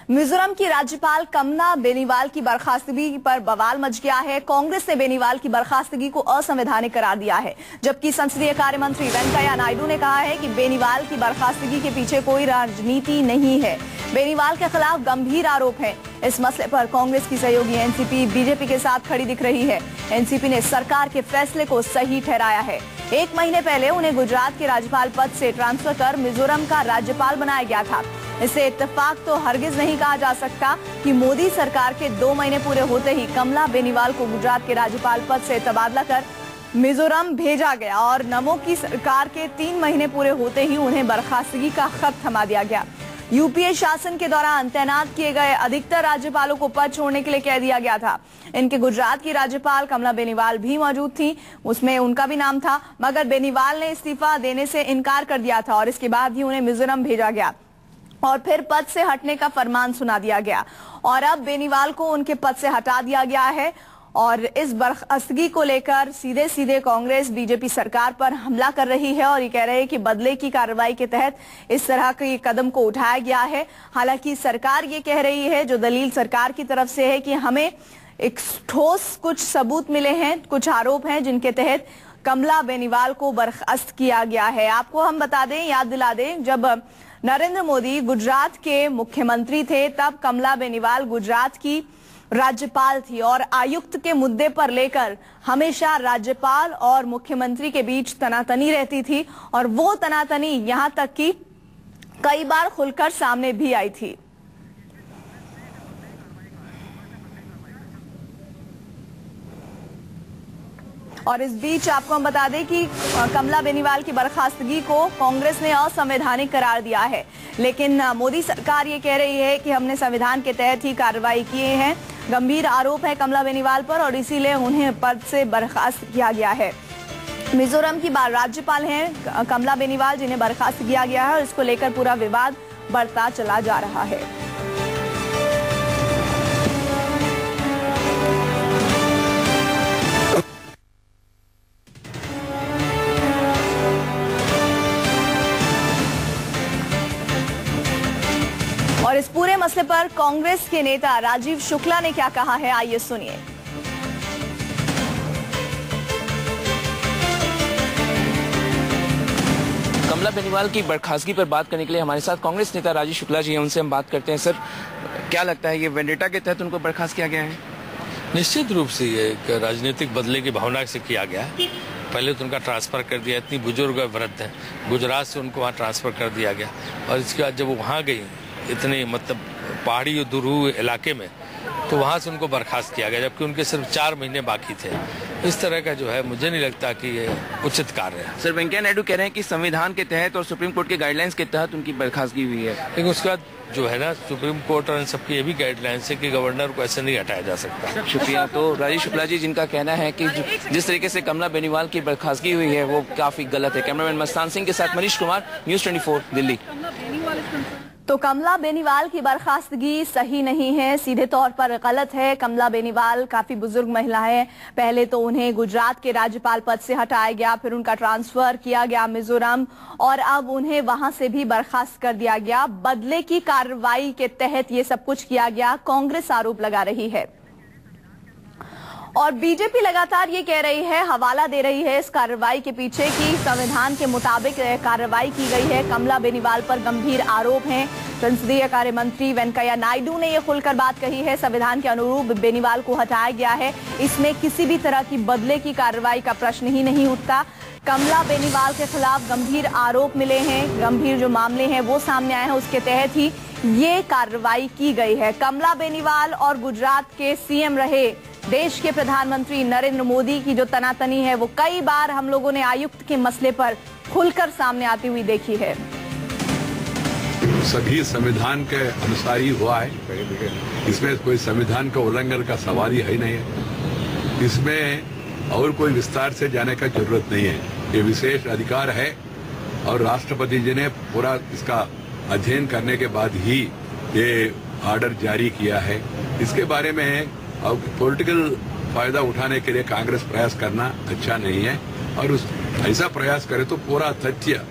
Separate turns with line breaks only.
मिजोरम की राज्यपाल कमला बेनीवाल की बर्खास्तगी पर बवाल मच गया है। कांग्रेस ने बेनीवाल की बर्खास्तगी को असंवैधानिक करार दिया है, जबकि संसदीय कार्य मंत्री वेंकैया नायडू ने कहा है कि बेनीवाल की बर्खास्तगी के पीछे कोई राजनीति नहीं है। बेनीवाल के खिलाफ गंभीर आरोप है। इस मसले पर कांग्रेस की सहयोगी एनसीपी बीजेपी के साथ खड़ी दिख रही है। एनसीपी ने सरकार के फैसले को सही ठहराया है। 1 महीने पहले उन्हें गुजरात के राज्यपाल पद से ट्रांसफर कर मिजोरम का राज्यपाल बनाया गया था। इसे इत्तेफाक तो हरगिज नहीं कहा जा सकता कि मोदी सरकार के 2 महीने पूरे होते ही कमला बेनीवाल को गुजरात के राज्यपाल पद से तबादला कर मिजोरम भेजा गया और नमो की सरकार के 3 महीने पूरे होते ही उन्हें बर्खास्तगी का खत थमा दिया गया। यूपीए शासन के दौरान तैनात किए गए अधिकतर राज्यपालों को पद छोड़ने के लिए कह दिया गया था। इनके गुजरात की राज्यपाल कमला बेनीवाल भी मौजूद थी, उसमें उनका भी नाम था, मगर बेनीवाल ने इस्तीफा देने से इनकार कर दिया था और इसके बाद ही उन्हें मिजोरम भेजा गया और फिर पद से हटने का फरमान सुना दिया गया और अब बेनीवाल को उनके पद से हटा दिया गया है। और इस बर्खास्तगी को लेकर सीधे सीधे कांग्रेस बीजेपी सरकार पर हमला कर रही है और ये कह रहे हैं कि बदले की कार्रवाई के तहत इस तरह के कदम को उठाया गया है। हालांकि सरकार ये कह रही है, जो दलील सरकार की तरफ से है, कि हमें एक ठोस कुछ सबूत मिले हैं, कुछ आरोप हैं जिनके तहत कमला बेनीवाल को बर्खास्त किया गया है। आपको हम बता दें, याद दिला दें, जब नरेंद्र मोदी गुजरात के मुख्यमंत्री थे तब कमला बेनीवाल गुजरात की राज्यपाल थी और आयुक्त के मुद्दे पर लेकर हमेशा राज्यपाल और मुख्यमंत्री के बीच तनातनी रहती थी और वो तनातनी यहां तक कि कई बार खुलकर सामने भी आई थी। और इस बीच आपको हम बता दें कि कमला बेनीवाल की बर्खास्तगी को कांग्रेस ने असंवैधानिक करार दिया है, लेकिन मोदी सरकार ये कह रही है कि हमने संविधान के तहत ही कार्रवाई किए हैं। गंभीर आरोप है कमला बेनीवाल पर और इसीलिए उन्हें पद से बर्खास्त किया गया है। मिजोरम की राज्यपाल हैं कमला बेनीवाल, जिन्हें बर्खास्त किया गया है और इसको लेकर पूरा विवाद बढ़ता चला जा रहा है। और इस पूरे मसले पर कांग्रेस के नेता राजीव शुक्ला ने क्या कहा है, आइए सुनिए।
कमला बेनीवाल की बर्खास्तगी पर बात करने के लिए हमारे साथ कांग्रेस नेता राजीव शुक्ला जी हैं, उनसे हम बात करते हैं। सर, क्या लगता है ये वेंडेटा के तहत उनको बर्खास्त किया गया है?
निश्चित रूप से ये एक राजनीतिक बदले की भावना से किया गया है। पहले तो उनका ट्रांसफर कर दिया, इतनी बुजुर्ग वृद्ध है, गुजरात से उनको वहाँ ट्रांसफर कर दिया गया और इसके बाद जब वो वहाँ गई इतने पहाड़ी और दुरूह इलाके में, तो वहाँ से उनको बर्खास्त किया गया, जबकि उनके सिर्फ 4 महीने बाकी थे। इस तरह का जो है मुझे नहीं लगता कि ये उचित कार्य है।
सर, वेंकैया नायडू कह रहे हैं कि संविधान के तहत और सुप्रीम कोर्ट के गाइडलाइंस के तहत उनकी बर्खास्तगी हुई है,
लेकिन उसके बाद जो है ना, सुप्रीम कोर्ट और इन सबकी ये भी गाइडलाइंस है कि गवर्नर को ऐसे नहीं हटाया जा सकता।
शुक्रिया। तो राजीव शुक्ला जी, जिनका कहना है कि जिस तरीके से कमला बेनीवाल की बर्खास्तगी हुई है वो काफी गलत है। कैमरामैन मस्तान सिंह के साथ मनीष कुमार, न्यूज़ 24 दिल्ली।
तो कमला बेनीवाल की बर्खास्तगी सही नहीं है, सीधे तौर पर गलत है। कमला बेनीवाल काफी बुजुर्ग महिला है। पहले तो उन्हें गुजरात के राज्यपाल पद से हटाया गया, फिर उनका ट्रांसफर किया गया मिजोरम और अब उन्हें वहां से भी बर्खास्त कर दिया गया। बदले की कार्रवाई के तहत ये सब कुछ किया गया, कांग्रेस आरोप लगा रही है और बीजेपी लगातार ये कह रही है, हवाला दे रही है इस कार्रवाई के पीछे कि संविधान के मुताबिक कार्रवाई की गई है। कमला बेनीवाल पर गंभीर आरोप हैं। संसदीय कार्य मंत्री वेंकैया नायडू ने यह खुलकर बात कही है, संविधान के अनुरूप बेनीवाल को हटाया गया है, इसमें किसी भी तरह की बदले की कार्रवाई का प्रश्न ही नहीं उठता। कमला बेनीवाल के खिलाफ गंभीर आरोप मिले हैं, गंभीर जो मामले हैं वो सामने आए हैं, उसके तहत ही ये कार्रवाई की गई है। कमला बेनीवाल और गुजरात के सीएम रहे देश के प्रधानमंत्री नरेंद्र मोदी की जो तनातनी है वो कई बार हम लोगों ने आयुक्त के मसले पर खुलकर सामने आती हुई देखी है।
सभी संविधान के अनुसार ही हुआ है, इसमें कोई संविधान का उल्लंघन का सवाल ही नहीं है। इसमें और कोई विस्तार से जाने का जरूरत नहीं है। ये विशेष अधिकार है और राष्ट्रपति जी ने पूरा इसका अध्ययन करने के बाद ही ये ऑर्डर जारी किया है। इसके बारे में अब पॉलिटिकल फायदा उठाने के लिए कांग्रेस प्रयास करना अच्छा नहीं है और ऐसा प्रयास करे तो पूरा तथ्य